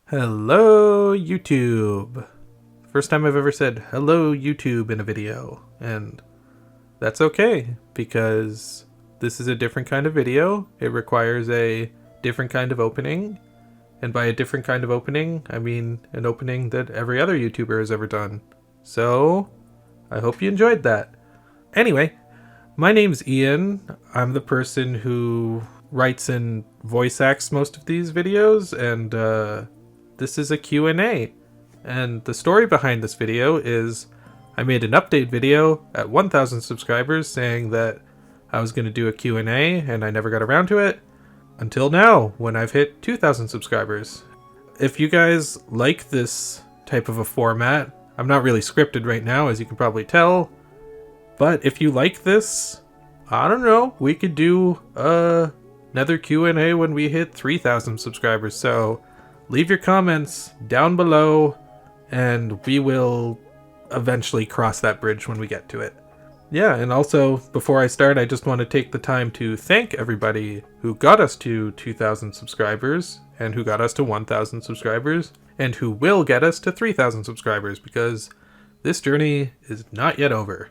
Hello, YouTube. First time I've ever said hello, YouTube in a video, and that's okay, because this is a different kind of video. It requires a different kind of opening, and by a different kind of opening, I mean an opening that every other YouTuber has ever done. So, I hope you enjoyed that. Anyway, my name's Ian. I'm the person who writes and voice acts most of these videos, and this is a Q&A. And the story behind this video is I made an update video at 1,000 subscribers saying that I was going to do a Q&A, and I never got around to it until now when I've hit 2,000 subscribers. If you guys like this type of a format, I'm not really scripted right now, as you can probably tell, but if you like this, I don't know, we could do another Q&A when we hit 3,000 subscribers. So leave your comments down below, and we will eventually cross that bridge when we get to it. Yeah, and also, before I start, I just want to take the time to thank everybody who got us to 2,000 subscribers, and who got us to 1,000 subscribers, and who will get us to 3,000 subscribers, because this journey is not yet over.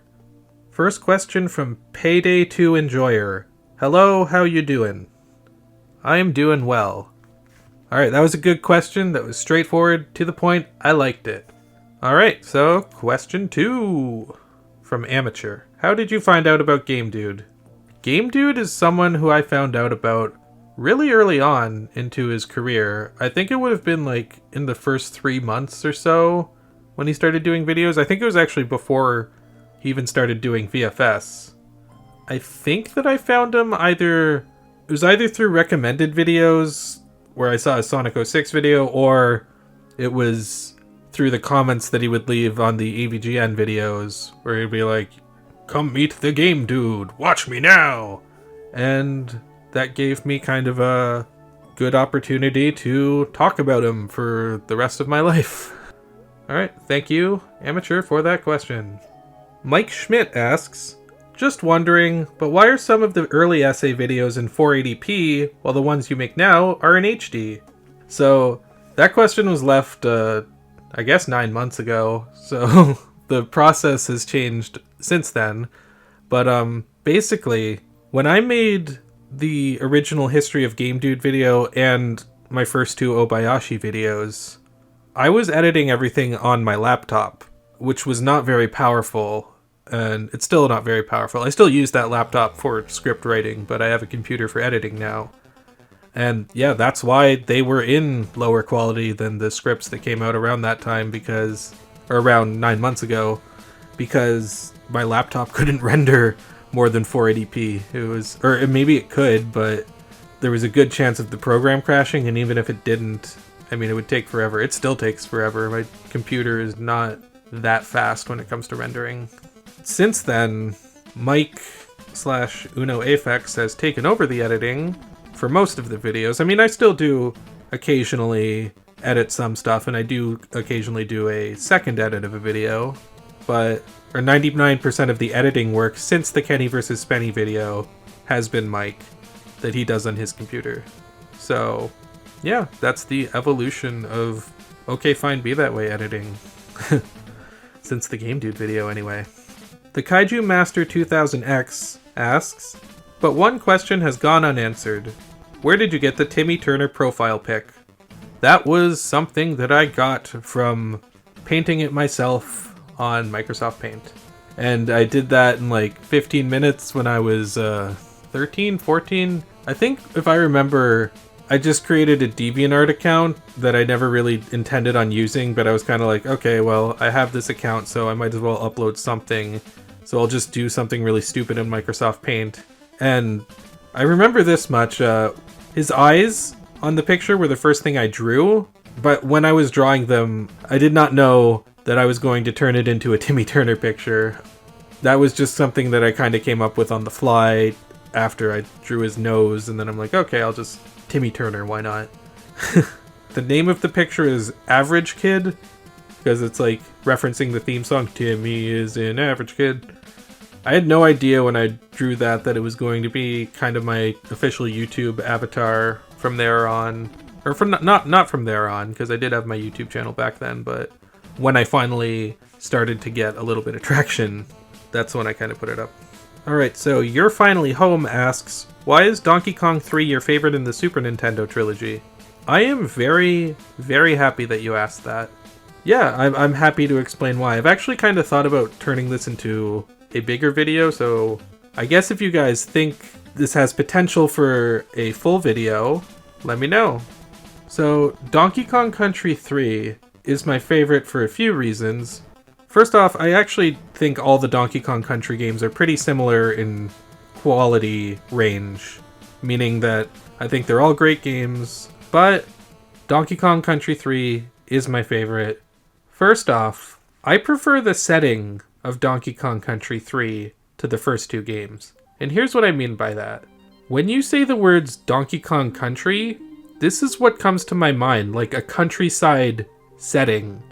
First question from Payday 2 Enjoyer. Hello, how you doing? I am doing well. Alright, that was a good question. That was straightforward, to the point. I liked it. Alright, so question 2 from Amateur. How did you find out about Game Dude? Game Dude is someone who I found out about really early on into his career. I think it would have been like in the first 3 months or so when he started doing videos. I think it was actually before he even started doing VFS. I think that I found him either through recommended videos where I saw a Sonic 06 video, or it was through the comments that he would leave on the AVGN videos, where he'd be like, "Come meet the Game Dude, watch me now!" And that gave me kind of a good opportunity to talk about him for the rest of my life. Alright, thank you, Amateur, for that question. Mike Schmidt asks, just wondering, but why are some of the early essay videos in 480p while the ones you make now are in HD? So that question was left, I guess 9 months ago. So the process has changed since then. But basically, when I made the original History of Game Dude video and my first 2 Obayashi videos, I was editing everything on my laptop, which was not very powerful. And it's still not very powerful. I still use that laptop for script writing, but I have a computer for editing now. And yeah, that's why they were in lower quality than the scripts that came out around that time, or around 9 months ago, because my laptop couldn't render more than 480p. Or maybe it could, but there was a good chance of the program crashing, and even if it didn't, I mean, it would take forever. It still takes forever. My computer is not that fast when it comes to rendering. Since then, Mike/UnoAfex has taken over the editing for most of the videos. I mean, I still do occasionally edit some stuff, and I do occasionally do a second edit of a video, but 99% of the editing work since the Kenny vs. Spenny video has been Mike, that he does on his computer. So, yeah, that's the evolution of Okay Fine Be That Way editing. Since the Game Dude video, anyway. The Kaiju Master 2000X asks, but one question has gone unanswered. Where did you get the Timmy Turner profile pic? That was something that I got from painting it myself on Microsoft Paint. And I did that in like 15 minutes when I was 13, 14. I think, if I remember, I just created a DeviantArt account that I never really intended on using, but I was kind of like, okay, well, I have this account, so I might as well upload something. So I'll just do something really stupid in Microsoft Paint. And I remember this much, his eyes on the picture were the first thing I drew, but when I was drawing them, I did not know that I was going to turn it into a Timmy Turner picture. That was just something that I kind of came up with on the fly after I drew his nose, and then I'm like, okay, I'll just Timmy Turner, why not? The name of the picture is Average Kid, because it's like referencing the theme song, Timmy is an average kid. I had no idea when I drew that it was going to be kind of my official YouTube avatar from there on. Or from not from there on, because I did have my YouTube channel back then, but when I finally started to get a little bit of traction, that's when I kind of put it up. Alright, so You're Finally Home asks, why is Donkey Kong 3 your favorite in the Super Nintendo trilogy? I am very, very happy that you asked that. Yeah, I'm happy to explain why. I've actually kind of thought about turning this into a bigger video, so I guess if you guys think this has potential for a full video, let me know. So, Donkey Kong Country 3 is my favorite for a few reasons. First off, I actually think all the Donkey Kong Country games are pretty similar in quality range, meaning that I think they're all great games, but Donkey Kong Country 3 is my favorite. First off, I prefer the setting of Donkey Kong Country 3 to the first two games, and here's what I mean by that. When you say the words Donkey Kong Country, this is what comes to my mind, like a countryside setting.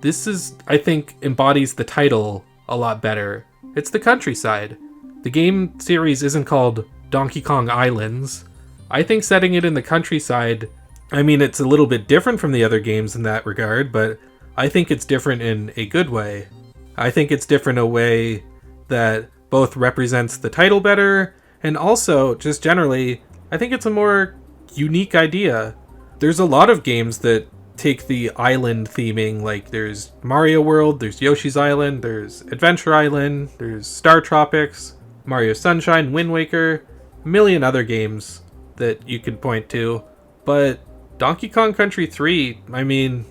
This is, I think, embodies the title a lot better. It's the countryside. The game series isn't called Donkey Kong Islands. I think setting it in the countryside, I mean, it's a little bit different from the other games in that regard, but I think it's different in a good way. I think it's different in a way that both represents the title better, and also, just generally, I think it's a more unique idea. There's a lot of games that take the island theming, like there's Mario World, there's Yoshi's Island, there's Adventure Island, there's Star Tropics, Mario Sunshine, Wind Waker, a million other games that you could point to. But Donkey Kong Country 3, I mean,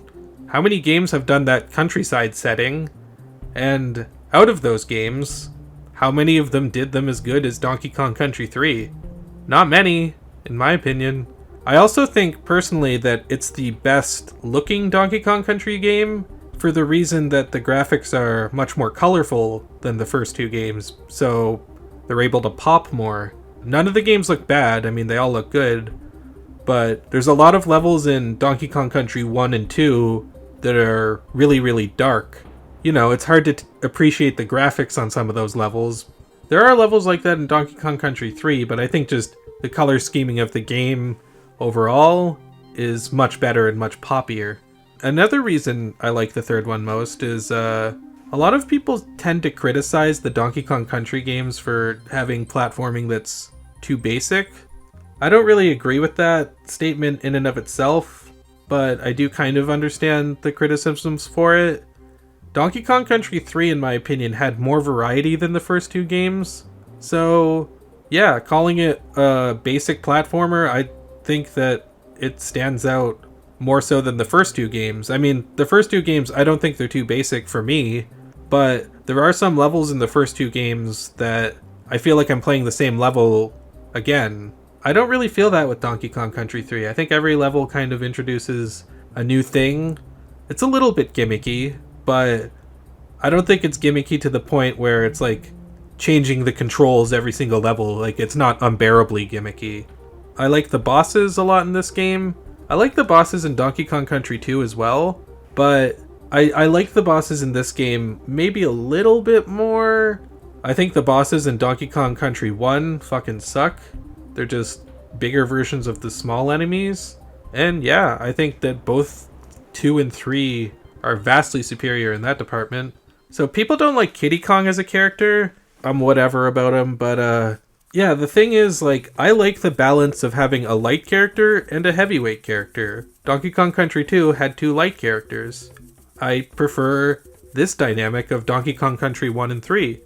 how many games have done that countryside setting? And out of those games, how many of them did them as good as Donkey Kong Country 3? Not many, in my opinion. I also think, personally, that it's the best looking Donkey Kong Country game for the reason that the graphics are much more colorful than the first two games, so they're able to pop more. None of the games look bad, I mean, they all look good, but there's a lot of levels in Donkey Kong Country 1 and 2 that are really, really dark. You know, it's hard to appreciate the graphics on some of those levels. There are levels like that in Donkey Kong Country 3, but I think just the color scheming of the game overall is much better and much poppier. Another reason I like the third one most is a lot of people tend to criticize the Donkey Kong Country games for having platforming that's too basic. I don't really agree with that statement in and of itself, but I do kind of understand the criticisms for it. Donkey Kong Country 3, in my opinion, had more variety than the first two games. So, yeah, calling it a basic platformer, I think that it stands out more so than the first two games. I mean, the first two games, I don't think they're too basic for me, but there are some levels in the first two games that I feel like I'm playing the same level again. I don't really feel that with Donkey Kong Country 3. I think every level kind of introduces a new thing. It's a little bit gimmicky, but I don't think it's gimmicky to the point where it's like changing the controls every single level. Like, it's not unbearably gimmicky. I like the bosses a lot in this game. I like the bosses in Donkey Kong Country 2 as well, but I like the bosses in this game maybe a little bit more. I think the bosses in Donkey Kong Country 1 fucking suck. They're just bigger versions of the small enemies. And yeah, I think that both 2 and 3 are vastly superior in that department. So people don't like Kiddy Kong as a character. I'm whatever about him, but yeah, the thing is, like, I like the balance of having a light character and a heavyweight character. Donkey Kong Country 2 had 2 light characters. I prefer this dynamic of Donkey Kong Country 1 and 3.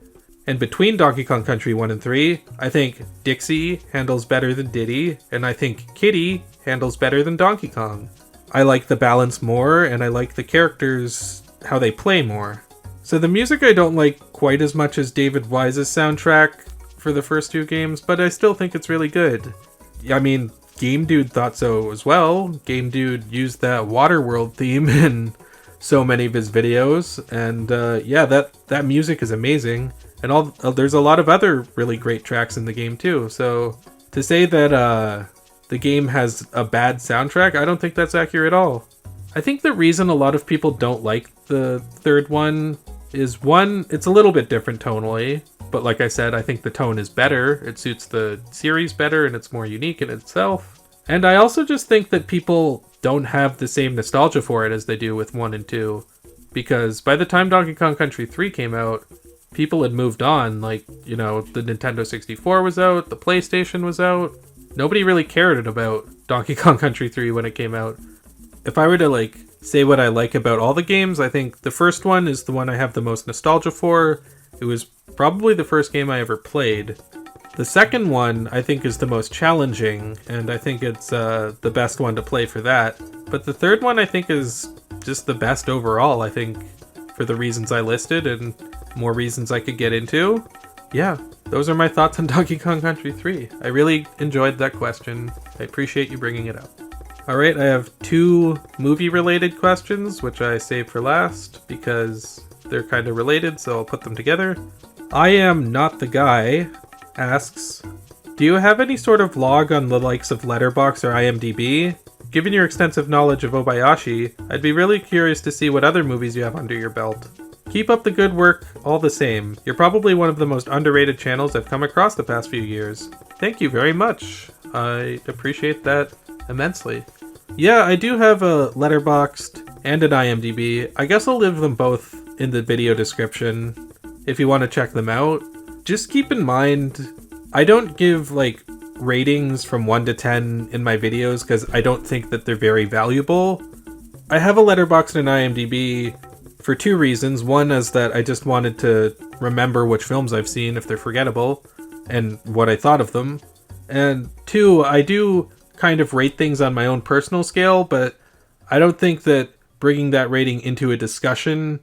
And between Donkey Kong Country 1 and 3, I think Dixie handles better than Diddy, and I think Kiddy handles better than Donkey Kong. I like the balance more, and I like the characters, how they play more. So the music I don't like quite as much as David Wise's soundtrack for the first 2 games, but I still think it's really good. I mean, Game Dude thought so as well. Game Dude used that Waterworld theme in so many of his videos, and yeah, that music is amazing. And there's a lot of other really great tracks in the game too. So to say that the game has a bad soundtrack, I don't think that's accurate at all. I think the reason a lot of people don't like the third one is, one, it's a little bit different tonally. But like I said, I think the tone is better. It suits the series better, and it's more unique in itself. And I also just think that people don't have the same nostalgia for it as they do with 1 and 2. Because by the time Donkey Kong Country 3 came out, people had moved on. Like, you know, the Nintendo 64 was out, the PlayStation was out. Nobody really cared about Donkey Kong Country 3 when it came out. If I were to, like, say what I like about all the games, I think the first one is the one I have the most nostalgia for. It was probably the first game I ever played. The second one, I think, is the most challenging, and I think it's the best one to play for that. But the third one, I think, is just the best overall, I think, for the reasons I listed, and more reasons I could get into. Yeah, those are my thoughts on Donkey Kong Country 3. I really enjoyed that question. I appreciate you bringing it up. Alright, I have 2 movie-related questions, which I saved for last, because they're kind of related, so I'll put them together. I Am Not the Guy asks, do you have any sort of log on the likes of Letterboxd or IMDB? Given your extensive knowledge of Obayashi, I'd be really curious to see what other movies you have under your belt. Keep up the good work all the same. You're probably one of the most underrated channels I've come across the past few years. Thank you very much. I appreciate that immensely. Yeah, I do have a Letterboxd and an IMDB. I guess I'll leave them both in the video description if you want to check them out. Just keep in mind, I don't give like ratings from 1 to 10 in my videos because I don't think that they're very valuable. I have a Letterboxd and IMDb for 2 reasons. One is that I just wanted to remember which films I've seen if they're forgettable and what I thought of them. And 2, I do kind of rate things on my own personal scale, but I don't think that bringing that rating into a discussion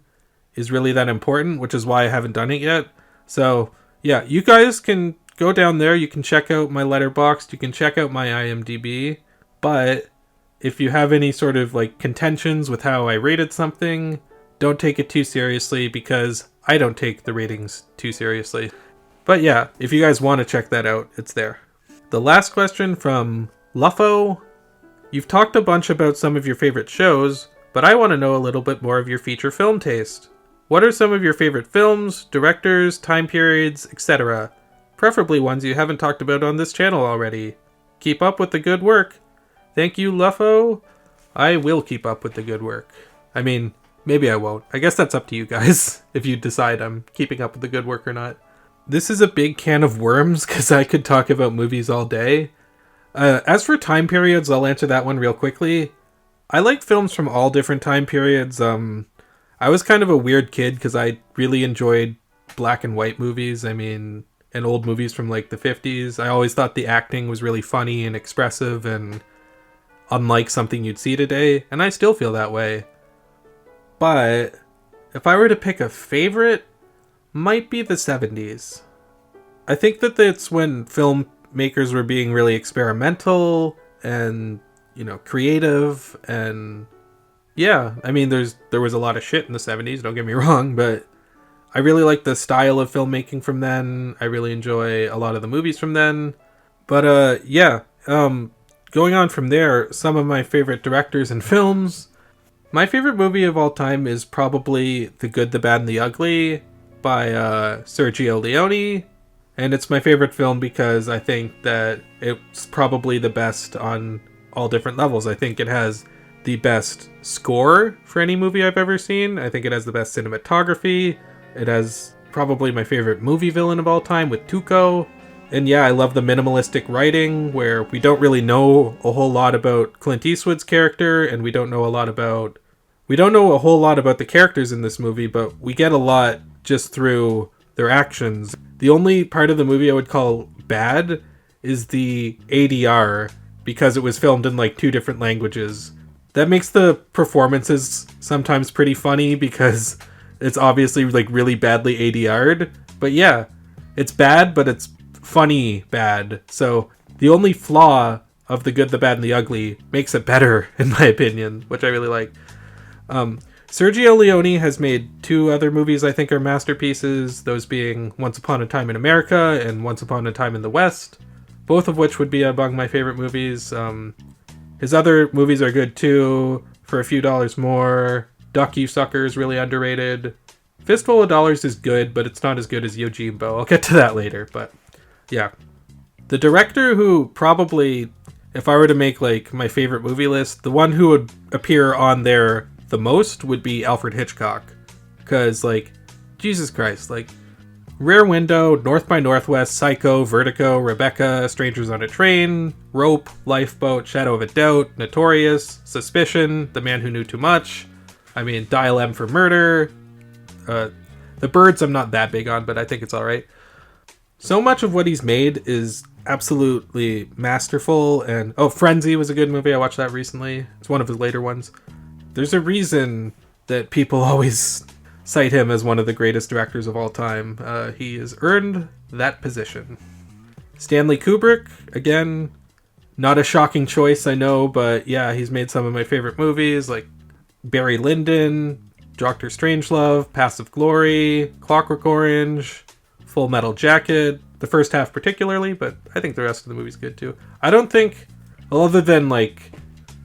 is really that important, which is why I haven't done it yet. So yeah, you guys can go down there, you can check out my Letterboxd, you can check out my IMDb, but if you have any sort of like contentions with how I rated something, don't take it too seriously because I don't take the ratings too seriously. But yeah, if you guys want to check that out, it's there. The last question from Luffo. You've talked a bunch about some of your favorite shows, but I want to know a little bit more of your feature film taste. What are some of your favorite films, directors, time periods, etc.? Preferably ones you haven't talked about on this channel already. Keep up with the good work. Thank you, Luffo. I will keep up with the good work. I mean, maybe I won't. I guess that's up to you guys, if you decide I'm keeping up with the good work or not. This is a big can of worms, because I could talk about movies all day. As for time periods, I'll answer that one real quickly. I like films from all different time periods. I was kind of a weird kid, because I really enjoyed black and white movies. I mean, and old movies from like the 50s. I always thought the acting was really funny and expressive and unlike something you'd see today, and I still feel that way. But if I were to pick a favorite, might be the 70s. I think that that's when filmmakers were being really experimental and, you know, creative, and yeah, I mean, there was a lot of shit in the 70s, don't get me wrong, but I really like the style of filmmaking from then. I really enjoy a lot of the movies from then. But yeah, going on from there, some of my favorite directors and films. My favorite movie of all time is probably The Good, the Bad, and the Ugly by Sergio Leone. And it's my favorite film because I think that it's probably the best on all different levels. I think it has the best score for any movie I've ever seen. I think it has the best cinematography. It has probably my favorite movie villain of all time with Tuco. And yeah, I love the minimalistic writing where we don't really know a whole lot about Clint Eastwood's character, and we don't know a whole lot about the characters in this movie, but we get a lot just through their actions. The only part of the movie I would call bad is the ADR, because it was filmed in like 2 different languages. That makes the performances sometimes pretty funny because it's obviously like really badly ADR'd. But yeah, it's bad, but it's funny bad. So the only flaw of The Good, the Bad, and the Ugly makes it better, in my opinion, which I really like. Sergio Leone has made 2 other movies I think are masterpieces, those being Once Upon a Time in America and Once Upon a Time in the West, both of which would be among my favorite movies. His other movies are good too, For a Few Dollars More, Duck You Sucker is really underrated. Fistful of Dollars is good, but it's not as good as Yojimbo. I'll get to that later, but yeah. The director who probably, if I were to make like my favorite movie list, the one who would appear on there the most would be Alfred Hitchcock. Because, like, Jesus Christ, like, Rear Window, North by Northwest, Psycho, Vertigo, Rebecca, Strangers on a Train, Rope, Lifeboat, Shadow of a Doubt, Notorious, Suspicion, The Man Who Knew Too Much, I mean, Dial M for Murder, The Birds I'm not that big on, but I think it's alright. So much of what he's made is absolutely masterful, and Frenzy was a good movie. I watched that recently. It's one of his later ones. There's a reason that people always cite him as one of the greatest directors of all time. He has earned that position. Stanley Kubrick, again, not a shocking choice, I know, but yeah, he's made some of my favorite movies, like Barry Lyndon, Dr. Strangelove, Passive Glory, Clockwork Orange, Full Metal Jacket, the first half particularly, but I think the rest of the movie's good too. I don't think, other than like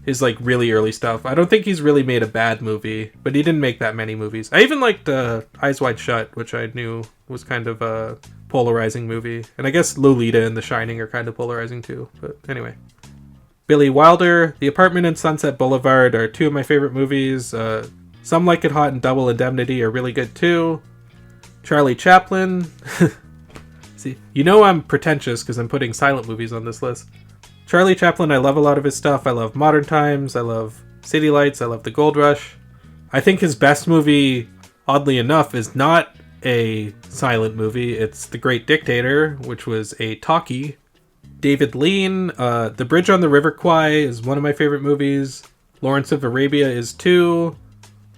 his like really early stuff, I don't think he's really made a bad movie, but he didn't make that many movies. I even liked Eyes Wide Shut, which I knew was kind of a polarizing movie. And I guess Lolita and The Shining are kind of polarizing too, but anyway. Billy Wilder, The Apartment in Sunset Boulevard are two of my favorite movies. Some Like It Hot and Double Indemnity are really good too. Charlie Chaplin. See, you know I'm pretentious because I'm putting silent movies on this list. Charlie Chaplin, I love a lot of his stuff. I love Modern Times. I love City Lights. I love The Gold Rush. I think his best movie, oddly enough, is not a silent movie. It's The Great Dictator, which was a talkie. David Lean, The Bridge on the River Kwai is one of my favorite movies. Lawrence of Arabia is too.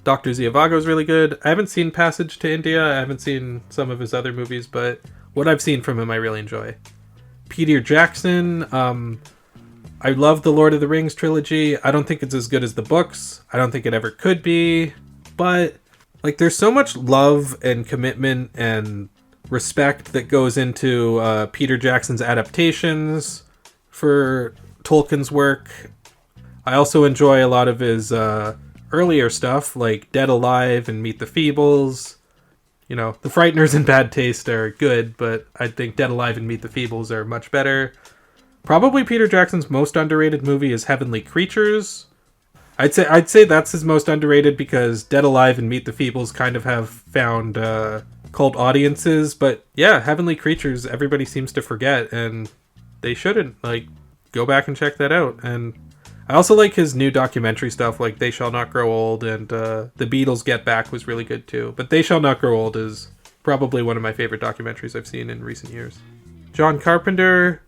Dr. Zhivago is really good. I haven't seen Passage to India. I haven't seen some of his other movies, but what I've seen from him I really enjoy. Peter Jackson, I love the Lord of the Rings trilogy. I don't think it's as good as the books. I don't think it ever could be. But like, there's so much love and commitment and respect that goes into Peter Jackson's adaptations for Tolkien's work. I also enjoy a lot of his earlier stuff, like Dead Alive and Meet the Feebles. You know, The Frighteners and Bad Taste are good, but I think Dead Alive and Meet the Feebles are much better. Probably Peter Jackson's most underrated movie is Heavenly Creatures. I'd say that's his most underrated because Dead Alive and Meet the Feebles kind of have found cult audiences, but yeah, Heavenly Creatures everybody seems to forget, and they shouldn't. Like, go back and check that out. And I also like his new documentary stuff, like They Shall Not Grow Old, and The Beatles Get Back was really good too. But They Shall Not Grow Old is probably one of my favorite documentaries I've seen in recent years. John Carpenter,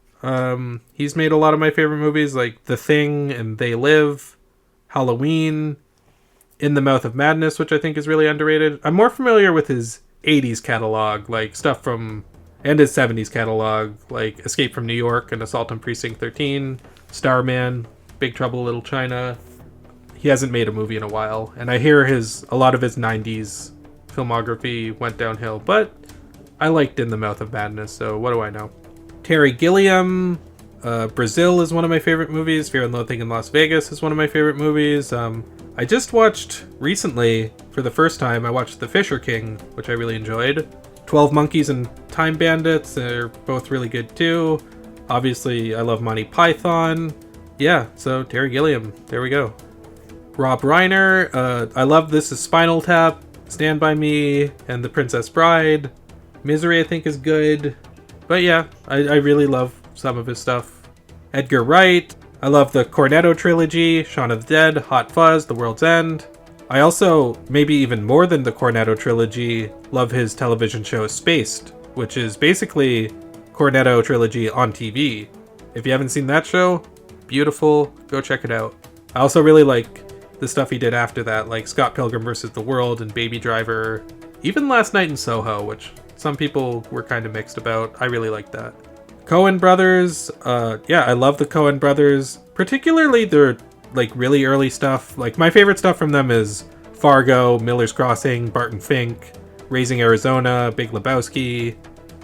he's made a lot of my favorite movies, like The Thing and They Live, Halloween, In the Mouth of Madness, which I think is really underrated. I'm more familiar with his 80s catalog, like stuff from, and his 70s catalog, like Escape from New York and Assault on Precinct 13, Starman, Big Trouble in Little China. He hasn't made a movie in a while, and I hear a lot of his 90s filmography went downhill, but I liked In the Mouth of Madness, so what do I know? Terry Gilliam, Brazil is one of my favorite movies. Fear and Loathing in Las Vegas is one of my favorite movies. I just watched recently, for the first time, I watched The Fisher King, which I really enjoyed. 12 Monkeys and Time Bandits, they're both really good too. Obviously, I love Monty Python. Yeah, so Terry Gilliam, there we go. Rob Reiner, I love This Is Spinal Tap, Stand By Me, and The Princess Bride. Misery, I think, is good. But yeah, I really love some of his stuff. Edgar Wright, I love the Cornetto trilogy, Shaun of the Dead, Hot Fuzz, The World's End. I also, maybe even more than the Cornetto trilogy, love his television show Spaced, which is basically Cornetto trilogy on TV. If you haven't seen that show, beautiful, go check it out. I also really like the stuff he did after that, like Scott Pilgrim vs. the World and Baby Driver, even Last Night in Soho, which some people were kind of mixed about. I really like that. Coen Brothers, I love the Coen Brothers, particularly their like really early stuff. Like, my favorite stuff from them is Fargo, Miller's Crossing, Barton Fink, Raising Arizona, Big Lebowski,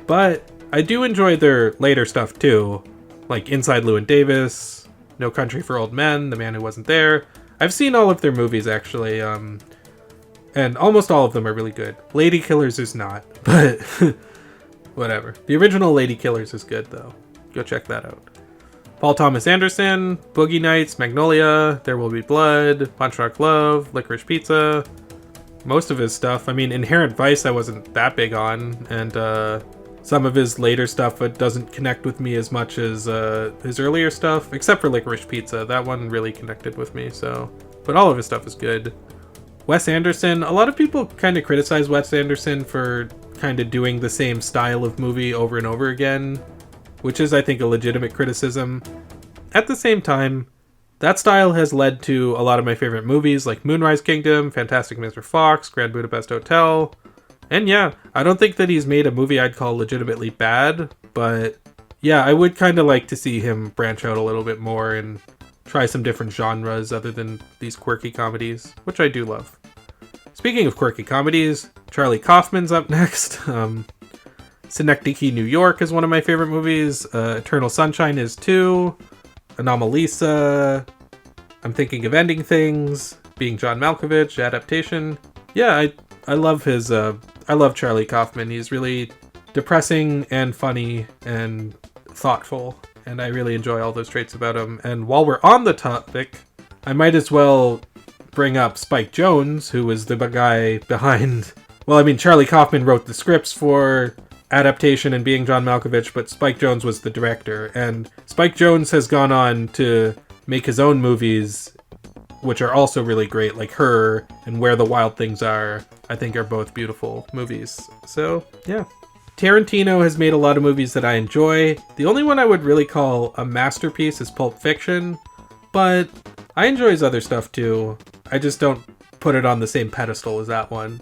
but I do enjoy their later stuff too, like Inside Llewyn Davis, No Country for Old Men, The Man Who Wasn't There. I've seen all of their movies actually, and almost all of them are really good. Lady Killers is not, but whatever. The original Lady Killers is good though. Go check that out. Paul Thomas Anderson, Boogie Nights, Magnolia, There Will Be Blood, Punch Drunk Love, Licorice Pizza. Most of his stuff. I mean, Inherent Vice I wasn't that big on, and some of his later stuff it doesn't connect with me as much as his earlier stuff, except for Licorice Pizza. That one really connected with me, so... But all of his stuff is good. Wes Anderson, a lot of people kind of criticize Wes Anderson for kind of doing the same style of movie over and over again, which is, I think, a legitimate criticism. At the same time, that style has led to a lot of my favorite movies like Moonrise Kingdom, Fantastic Mr. Fox, Grand Budapest Hotel. And yeah, I don't think that he's made a movie I'd call legitimately bad, but yeah, I would kind of like to see him branch out a little bit more and try some different genres other than these quirky comedies, which I do love. Speaking of quirky comedies, Charlie Kaufman's up next. Synecdoche, New York is one of my favorite movies. Eternal Sunshine is too. Anomalisa, I'm Thinking of Ending Things, Being John Malkovich, Adaptation. Yeah, I love his, I love Charlie Kaufman. He's really depressing and funny and thoughtful, and I really enjoy all those traits about him. And while we're on the topic, I might as well bring up Spike Jonze, who was the guy behind... Well, I mean, Charlie Kaufman wrote the scripts for Adaptation and Being John Malkovich, but Spike Jonze was the director, and Spike Jonze has gone on to make his own movies, which are also really great, like Her and Where the Wild Things Are, I think are both beautiful movies. So, yeah. Tarantino has made a lot of movies that I enjoy. The only one I would really call a masterpiece is Pulp Fiction, but I enjoy his other stuff too. I just don't put it on the same pedestal as that one.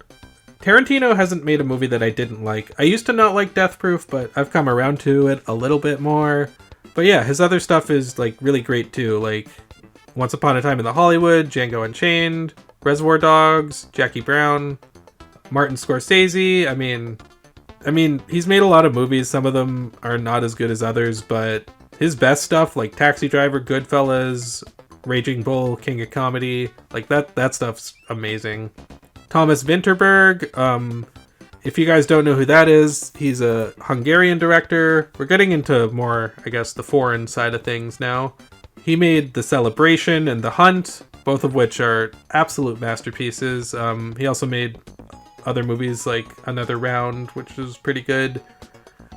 Tarantino hasn't made a movie that I didn't like. I used to not like Death Proof, but I've come around to it a little bit more. But yeah, his other stuff is like really great too, like Once Upon a Time in the Hollywood, Django Unchained, Reservoir Dogs, Jackie Brown, Martin Scorsese. I mean, he's made a lot of movies. Some of them are not as good as others, but his best stuff, like Taxi Driver, Goodfellas, Raging Bull, King of Comedy, like that stuff's amazing. Thomas Vinterberg, if you guys don't know who that is, he's a Hungarian director. We're getting into more, I guess, the foreign side of things now. He made The Celebration and The Hunt, both of which are absolute masterpieces. He also made other movies like Another Round, which is pretty good.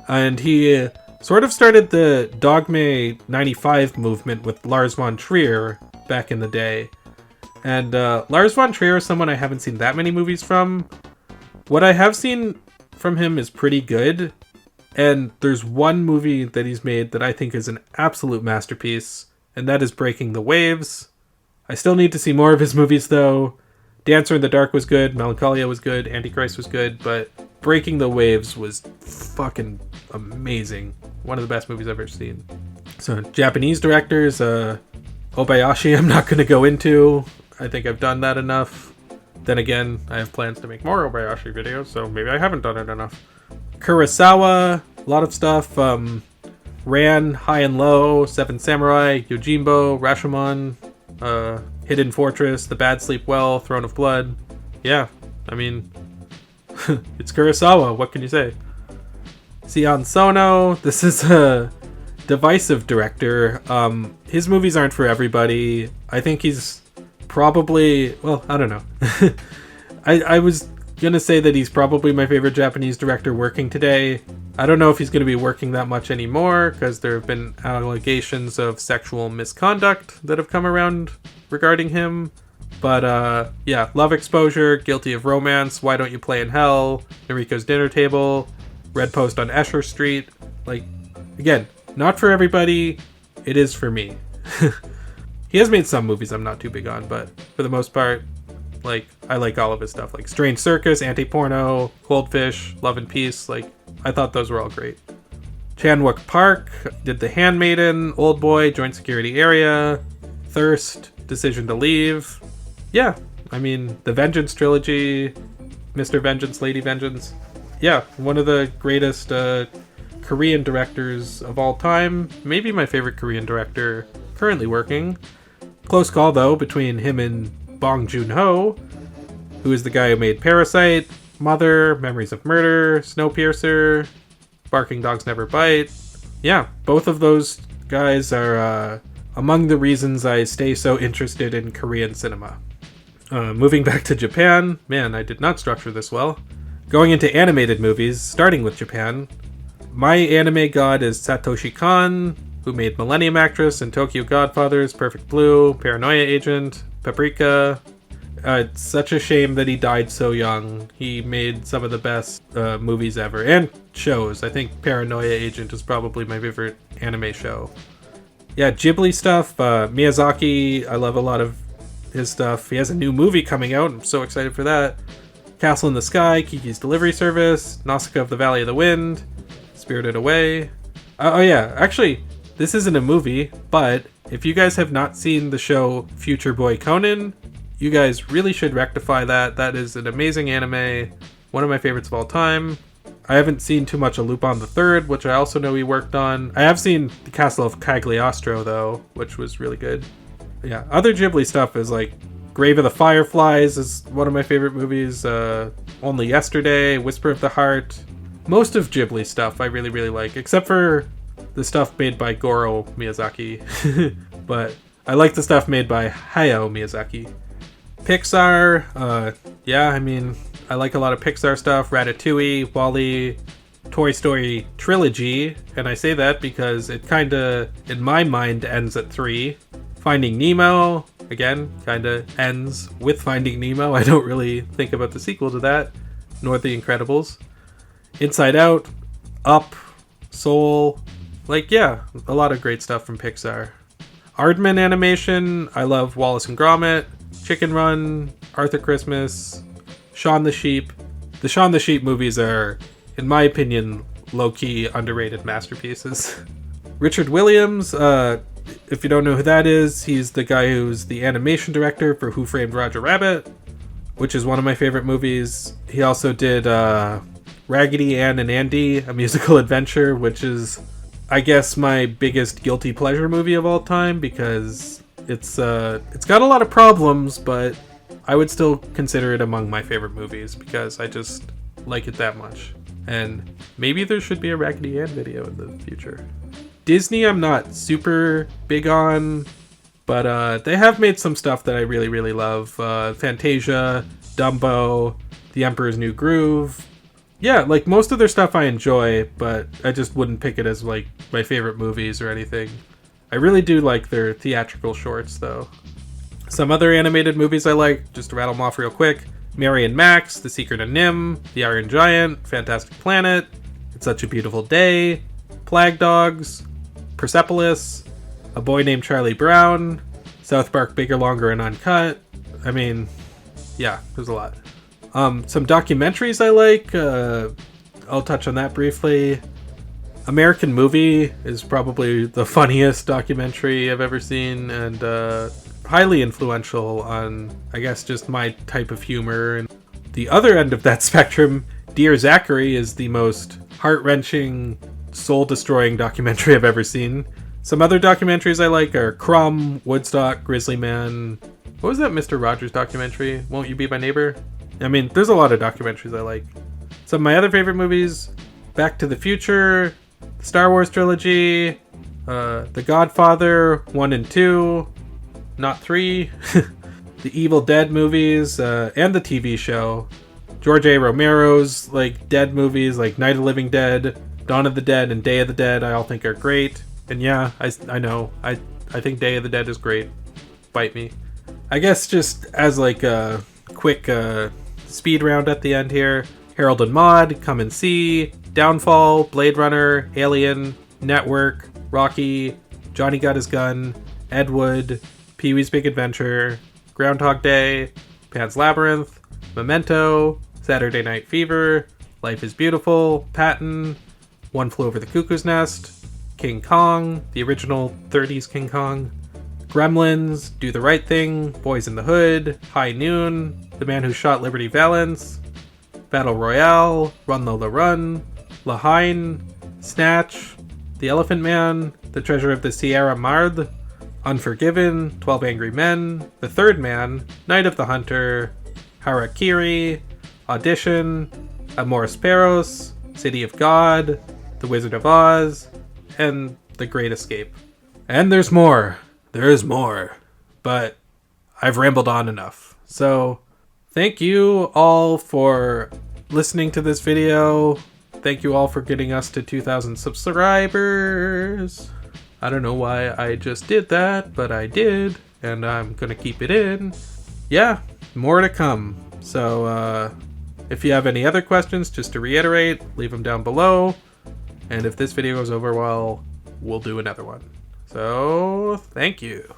And he sort of started the Dogme 95 movement with Lars von Trier back in the day. And Lars von Trier is someone I haven't seen that many movies from. What I have seen from him is pretty good. And there's one movie that he's made that I think is an absolute masterpiece, and that is Breaking the Waves. I still need to see more of his movies though. Dancer in the Dark was good, Melancholia was good, Antichrist was good, but Breaking the Waves was fucking amazing. One of the best movies I've ever seen. So Japanese directors, Obayashi I'm not going to go into. I think I've done that enough. Then again, I have plans to make more Obayashi videos, so maybe I haven't done it enough. Kurosawa, a lot of stuff. Ran, High and Low, Seven Samurai, Yojimbo, Rashomon, Hidden Fortress, The Bad Sleep Well, Throne of Blood. Yeah, I mean, it's Kurosawa, what can you say? Sion Sono, this is a divisive director. His movies aren't for everybody. I think he's probably, well, I don't know. I was gonna say that he's probably my favorite Japanese director working today. I don't know if he's gonna be working that much anymore, because there have been allegations of sexual misconduct that have come around regarding him. But yeah, Love Exposure, Guilty of Romance, Why Don't You Play in Hell, Noriko's Dinner Table, Red Post on Escher Street. Like, again, not for everybody. It is for me. He has made some movies I'm not too big on, but for the most part, like, I like all of his stuff. Like Strange Circus, Anti-Porno, Goldfish, Love and Peace. Like, I thought those were all great. Chan-wook Park did The Handmaiden, Old Boy, Joint Security Area, Thirst, Decision to Leave. Yeah, I mean, the Vengeance trilogy, Mr. Vengeance, Lady Vengeance. Yeah, one of the greatest Korean directors of all time. Maybe my favorite Korean director currently working. Close call, though, between him and Bong Joon-ho, who is the guy who made Parasite, Mother, Memories of Murder, Snowpiercer, Barking Dogs Never Bite. Yeah, both of those guys are among the reasons I stay so interested in Korean cinema. Moving back to Japan, man, I did not structure this well. Going into animated movies, starting with Japan. My anime god is Satoshi Kon, who made Millennium Actress and Tokyo Godfathers, Perfect Blue, Paranoia Agent, Paprika. It's such a shame that he died so young. He made some of the best movies ever, and shows. I think Paranoia Agent is probably my favorite anime show. Yeah, Ghibli stuff. Miyazaki, I love a lot of his stuff. He has a new movie coming out. I'm so excited for that. Castle in the Sky, Kiki's Delivery Service, Nausicaa of the Valley of the Wind, Spirited Away. Oh yeah, actually, this isn't a movie, but if you guys have not seen the show Future Boy Conan, you guys really should rectify that. That is an amazing anime, one of my favorites of all time. I haven't seen too much of Lupin the Third, which I also know he worked on. I have seen The Castle of Cagliostro, though, which was really good. Yeah, other Ghibli stuff is like Grave of the Fireflies is one of my favorite movies. Only Yesterday, Whisper of the Heart. Most of Ghibli stuff I really, really like, except for the stuff made by Goro Miyazaki. But I like the stuff made by Hayao Miyazaki. Pixar, yeah, I mean, I like a lot of Pixar stuff. Ratatouille, WALL-E, Toy Story trilogy, and I say that because it kinda, in my mind, ends at 3. Finding Nemo, again, kinda ends with Finding Nemo. I don't really think about the sequel to that, nor The Incredibles. Inside Out, Up, Soul, like, yeah, a lot of great stuff from Pixar. Aardman animation, I love Wallace and Gromit, Chicken Run, Arthur Christmas, Shaun the Sheep. The Shaun the Sheep movies are, in my opinion, low-key underrated masterpieces. Richard Williams, if you don't know who that is, he's the guy who's the animation director for Who Framed Roger Rabbit, which is one of my favorite movies. He also did Raggedy Ann and Andy, A Musical Adventure, which is, I guess, my biggest guilty pleasure movie of all time, because it's got a lot of problems, but I would still consider it among my favorite movies because I just like it that much. And maybe there should be a Raggedy Ann video in the future. Disney I'm not super big on, but they have made some stuff that I really, really love. Fantasia, Dumbo, The Emperor's New Groove. Yeah, like most of their stuff I enjoy, but I just wouldn't pick it as like my favorite movies or anything. I really do like their theatrical shorts, though. Some other animated movies I like, just to rattle them off real quick. Mary and Max, The Secret of Nim, The Iron Giant, Fantastic Planet, It's Such a Beautiful Day, Plague Dogs, Persepolis, A Boy Named Charlie Brown, South Park Bigger, Longer, and Uncut. I mean, yeah, there's a lot. Some documentaries I like, I'll touch on that briefly. American Movie is probably the funniest documentary I've ever seen, and highly influential on, I guess, just my type of humor. And the other end of that spectrum, Dear Zachary, is the most heart-wrenching, soul-destroying documentary I've ever seen. Some other documentaries I like are Crumb, Woodstock, Grizzly Man. What was that Mr. Rogers documentary? Won't You Be My Neighbor? I mean, there's a lot of documentaries I like. Some of my other favorite movies, Back to the Future, the Star Wars trilogy, The Godfather 1 and 2, not 3, the Evil Dead movies, and the TV show. George A. Romero's like Dead movies, like Night of the Living Dead, Dawn of the Dead, and Day of the Dead, I all think are great. And yeah, I know, I think Day of the Dead is great. Bite me. I guess just as like a quick speed round at the end here, Harold and Maude, Come and See, Downfall, Blade Runner, Alien, Network, Rocky, Johnny Got His Gun, Ed Wood, Pee-wee's Big Adventure, Groundhog Day, Pan's Labyrinth, Memento, Saturday Night Fever, Life is Beautiful, Patton, One Flew Over the Cuckoo's Nest, King Kong, the original 30s King Kong, Gremlins, Do the Right Thing, Boys in the Hood, High Noon, The Man Who Shot Liberty Valance, Battle Royale, Run Lola Run, Lahain, Snatch, The Elephant Man, The Treasure of the Sierra Madre, Unforgiven, 12 Angry Men, The Third Man, Night of the Hunter, Harakiri, Audition, Amoris Perros, City of God, The Wizard of Oz, and The Great Escape. And there's more. There is more. But I've rambled on enough. So thank you all for listening to this video. Thank you all for getting us to 2,000 subscribers. I don't know why I just did that, but I did. And I'm going to keep it in. Yeah, more to come. So if you have any other questions, just to reiterate, leave them down below. And if this video goes over well, we'll do another one. So, thank you.